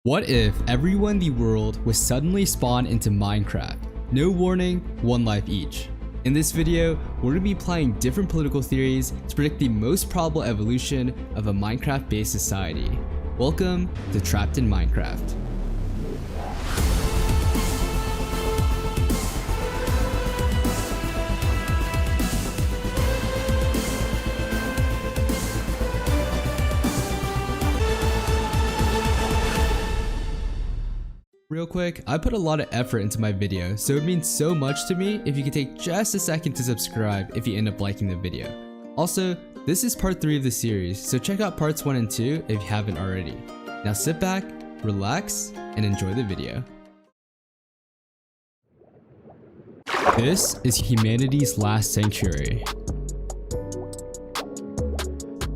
What if everyone in the world was suddenly spawned into Minecraft? No warning, one life each. In this video, we're going to be applying different political theories to predict the most probable evolution of a Minecraft-based society. Welcome to Trapped in Minecraft. Real quick, I put a lot of effort into my video, so it means so much to me if you could take just a second to subscribe if you end up liking the video. Also, this is part 3 of the series, so check out parts 1 and 2 if you haven't already. Now sit back, relax, and enjoy the video. This is humanity's last sanctuary.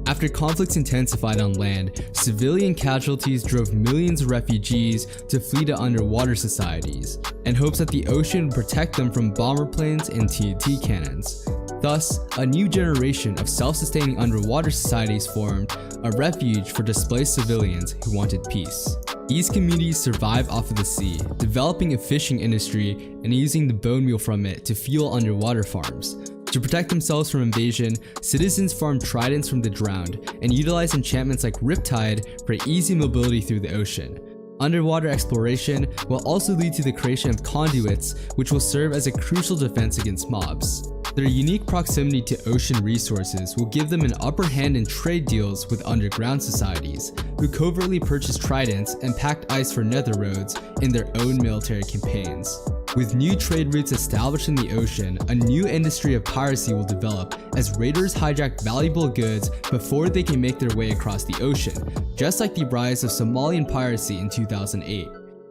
After conflicts intensified on land, civilian casualties drove millions of refugees to flee to underwater societies, in hopes that the ocean would protect them from bomber planes and TNT cannons. Thus, a new generation of self-sustaining underwater societies formed, a refuge for displaced civilians who wanted peace. These communities survive off of the sea, developing a fishing industry and using the bone meal from it to fuel underwater farms. To protect themselves from invasion, citizens farmed tridents from the drowned and utilized enchantments like Riptide for easy mobility through the ocean. Underwater exploration will also lead to the creation of conduits, which will serve as a crucial defense against mobs. Their unique proximity to ocean resources will give them an upper hand in trade deals with underground societies, who covertly purchase tridents and packed ice for nether roads in their own military campaigns. With new trade routes established in the ocean, a new industry of piracy will develop as raiders hijack valuable goods before they can make their way across the ocean, just like the rise of Somalian piracy in 2008.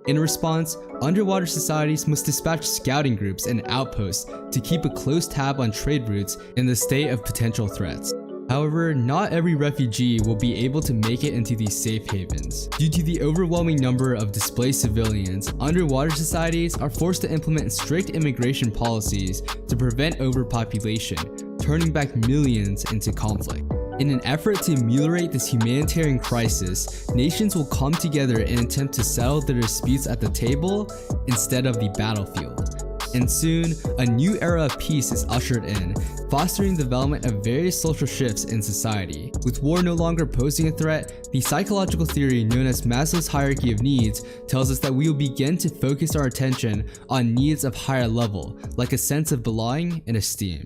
In response, underwater societies must dispatch scouting groups and outposts to keep a close tab on trade routes in the state of potential threats. However, not every refugee will be able to make it into these safe havens. Due to the overwhelming number of displaced civilians, underwater societies are forced to implement strict immigration policies to prevent overpopulation, turning back millions into conflict. In an effort to ameliorate this humanitarian crisis, nations will come together and attempt to settle their disputes at the table instead of the battlefield. And soon, a new era of peace is ushered in, fostering the development of various social shifts in society. With war no longer posing a threat, the psychological theory known as Maslow's hierarchy of needs tells us that we will begin to focus our attention on needs of higher level, like a sense of belonging and esteem.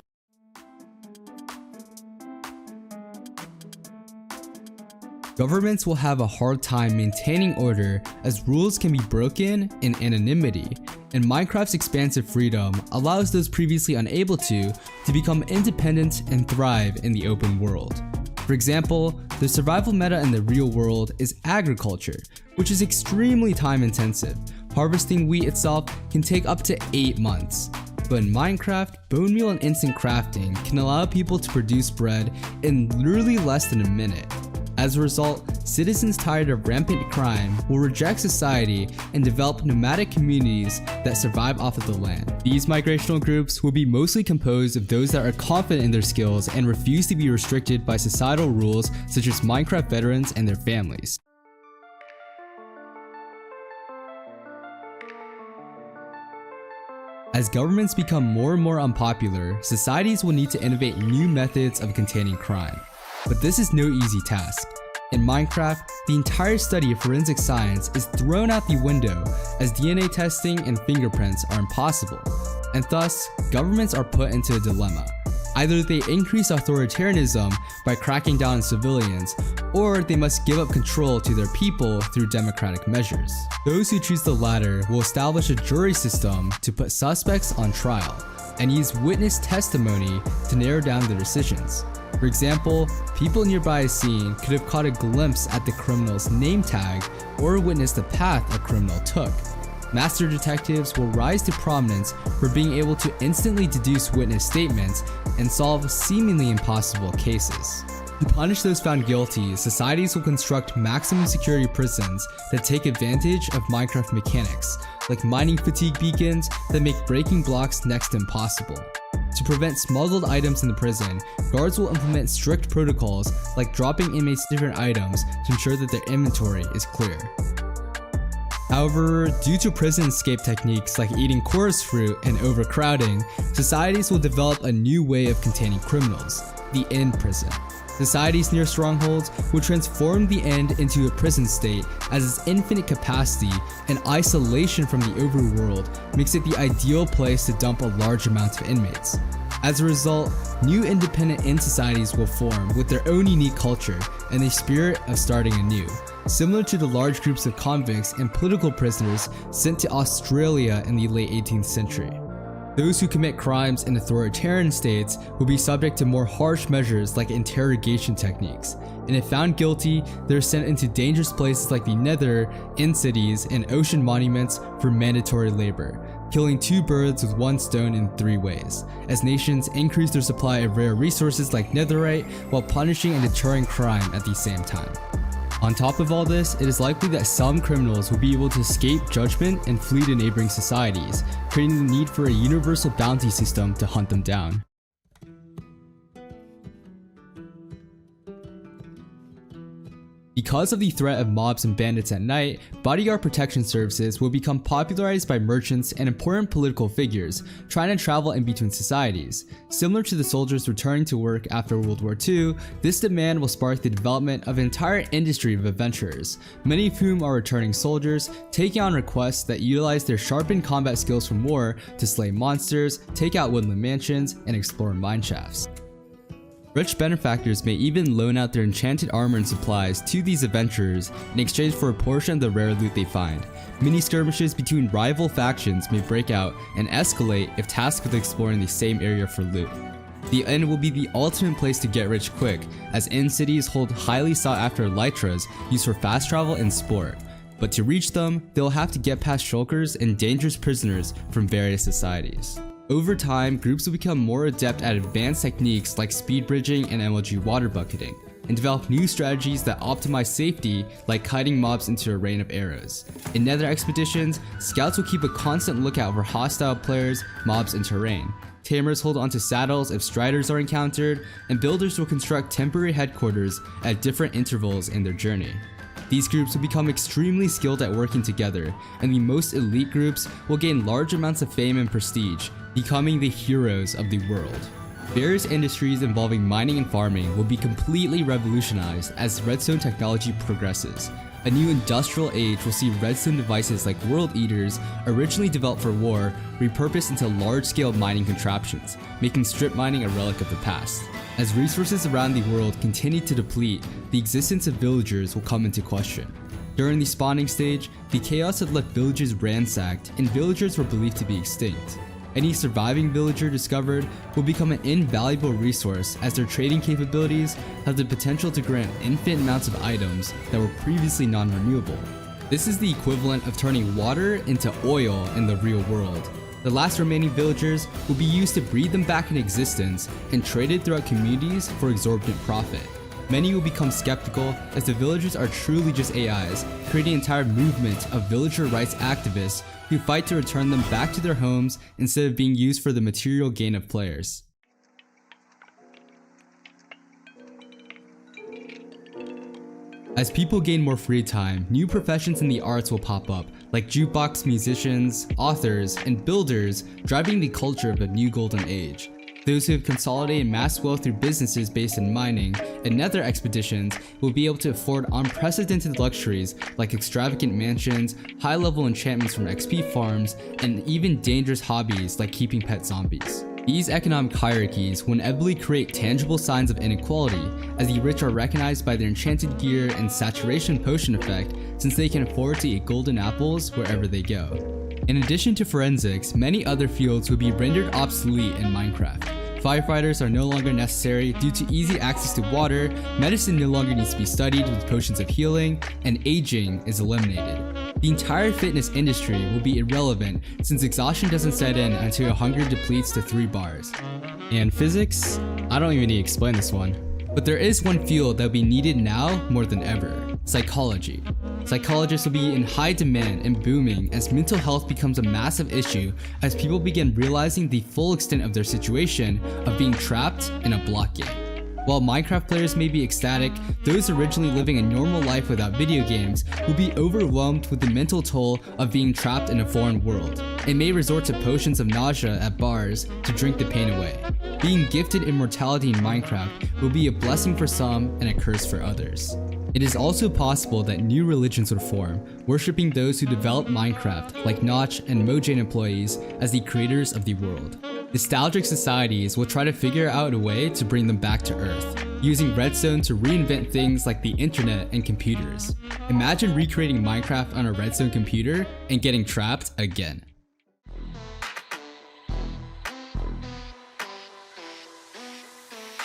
Governments will have a hard time maintaining order as rules can be broken in anonymity, and Minecraft's expansive freedom allows those previously unable to become independent and thrive in the open world. For example, the survival meta in the real world is agriculture, which is extremely time intensive. Harvesting wheat itself can take up to 8 months. But in Minecraft, bone meal and instant crafting can allow people to produce bread in literally less than a minute. As a result, citizens tired of rampant crime will reject society and develop nomadic communities that survive off of the land. These migrational groups will be mostly composed of those that are confident in their skills and refuse to be restricted by societal rules such as Minecraft veterans and their families. As governments become more and more unpopular, societies will need to innovate new methods of containing crime. But this is no easy task. In Minecraft, the entire study of forensic science is thrown out the window as DNA testing and fingerprints are impossible, and thus, governments are put into a dilemma. Either they increase authoritarianism by cracking down on civilians, or they must give up control to their people through democratic measures. Those who choose the latter will establish a jury system to put suspects on trial, and use witness testimony to narrow down their decisions. For example, people nearby a scene could have caught a glimpse at the criminal's name tag or witnessed the path a criminal took. Master detectives will rise to prominence for being able to instantly deduce witness statements and solve seemingly impossible cases. To punish those found guilty, societies will construct maximum security prisons that take advantage of Minecraft mechanics, like mining fatigue beacons that make breaking blocks next to impossible. To prevent smuggled items in the prison, guards will implement strict protocols like dropping inmates different items to ensure that their inventory is clear. However, due to prison escape techniques like eating chorus fruit and overcrowding, societies will develop a new way of containing criminals, the end prison. Societies near strongholds will transform the end into a prison state, as its infinite capacity and isolation from the overworld makes it the ideal place to dump a large amount of inmates. As a result, new independent end societies will form with their own unique culture and the spirit of starting anew, similar to the large groups of convicts and political prisoners sent to Australia in the late 18th century. Those who commit crimes in authoritarian states will be subject to more harsh measures like interrogation techniques, and if found guilty, they're sent into dangerous places like the Nether, end cities, and ocean monuments for mandatory labor, killing two birds with one stone in 3 ways, as nations increase their supply of rare resources like netherite while punishing and deterring crime at the same time. On top of all this, it is likely that some criminals will be able to escape judgment and flee to neighboring societies, creating the need for a universal bounty system to hunt them down. Because of the threat of mobs and bandits at night, bodyguard protection services will become popularized by merchants and important political figures trying to travel in between societies. Similar to the soldiers returning to work after World War II, this demand will spark the development of an entire industry of adventurers, many of whom are returning soldiers, taking on requests that utilize their sharpened combat skills from war to slay monsters, take out woodland mansions, and explore mine shafts. Rich benefactors may even loan out their enchanted armor and supplies to these adventurers in exchange for a portion of the rare loot they find. Mini skirmishes between rival factions may break out and escalate if tasked with exploring the same area for loot. The end will be the ultimate place to get rich quick, as end cities hold highly sought after elytras used for fast travel and sport. But to reach them, they'll have to get past shulkers and dangerous prisoners from various societies. Over time, groups will become more adept at advanced techniques like speed bridging and MLG water bucketing, and develop new strategies that optimize safety like kiting mobs into a rain of arrows. In nether expeditions, scouts will keep a constant lookout for hostile players, mobs, and terrain. Tamers hold onto saddles if striders are encountered, and builders will construct temporary headquarters at different intervals in their journey. These groups will become extremely skilled at working together, and the most elite groups will gain large amounts of fame and prestige, becoming the heroes of the world. Various industries involving mining and farming will be completely revolutionized as redstone technology progresses. A new industrial age will see redstone devices like world eaters, originally developed for war, repurposed into large-scale mining contraptions, making strip mining a relic of the past. As resources around the world continue to deplete, the existence of villagers will come into question. During the spawning stage, the chaos had left villages ransacked, and villagers were believed to be extinct. Any surviving villager discovered will become an invaluable resource, as their trading capabilities have the potential to grant infinite amounts of items that were previously non-renewable. This is the equivalent of turning water into oil in the real world. The last remaining villagers will be used to breed them back into existence and traded throughout communities for exorbitant profit. Many will become skeptical, as the villagers are truly just AIs, creating an entire movement of villager rights activists who fight to return them back to their homes instead of being used for the material gain of players. As people gain more free time, new professions in the arts will pop up, like jukebox musicians, authors, and builders, driving the culture of a new golden age. Those who have consolidated mass wealth through businesses based in mining and nether expeditions will be able to afford unprecedented luxuries like extravagant mansions, high-level enchantments from XP farms, and even dangerous hobbies like keeping pet zombies. These economic hierarchies will inevitably create tangible signs of inequality, as the rich are recognized by their enchanted gear and saturation potion effect, since they can afford to eat golden apples wherever they go. In addition to forensics, many other fields will be rendered obsolete in Minecraft. Firefighters are no longer necessary due to easy access to water, medicine no longer needs to be studied with potions of healing, and aging is eliminated. The entire fitness industry will be irrelevant since exhaustion doesn't set in until your hunger depletes to 3 bars. And physics? I don't even need to explain this one. But there is one field that will be needed now more than ever: psychology. Psychologists will be in high demand and booming as mental health becomes a massive issue as people begin realizing the full extent of their situation of being trapped in a block game. While Minecraft players may be ecstatic, those originally living a normal life without video games will be overwhelmed with the mental toll of being trapped in a foreign world, and may resort to potions of nausea at bars to drink the pain away. Being gifted immortality in Minecraft will be a blessing for some and a curse for others. It is also possible that new religions would form, worshipping those who developed Minecraft, like Notch and Mojang employees, as the creators of the world. Nostalgic societies will try to figure out a way to bring them back to Earth, using Redstone to reinvent things like the internet and computers. Imagine recreating Minecraft on a Redstone computer and getting trapped again.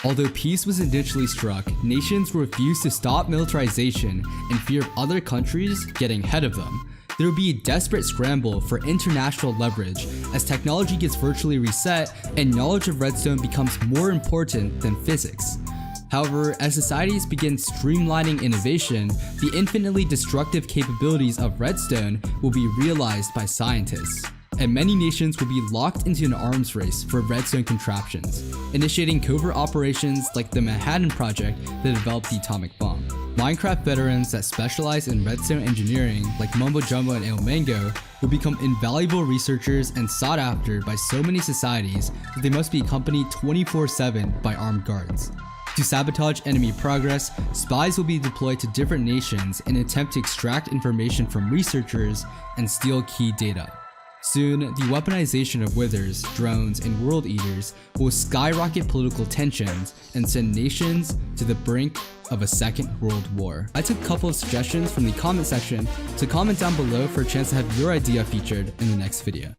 Although peace was initially struck, nations refused to stop militarization in fear of other countries getting ahead of them. There will be a desperate scramble for international leverage as technology gets virtually reset and knowledge of Redstone becomes more important than physics. However, as societies begin streamlining innovation, the infinitely destructive capabilities of Redstone will be realized by scientists, and many nations will be locked into an arms race for Redstone contraptions, initiating covert operations like the Manhattan Project that developed the atomic bomb. Minecraft veterans that specialize in Redstone engineering like Mumbo Jumbo and El Mango will become invaluable researchers and sought after by so many societies that they must be accompanied 24/7 by armed guards. To sabotage enemy progress, spies will be deployed to different nations in an attempt to extract information from researchers and steal key data. Soon, the weaponization of withers, drones, and world eaters will skyrocket political tensions and send nations to the brink of a second world war. I took a couple of suggestions from the comment section, so comment down below for a chance to have your idea featured in the next video.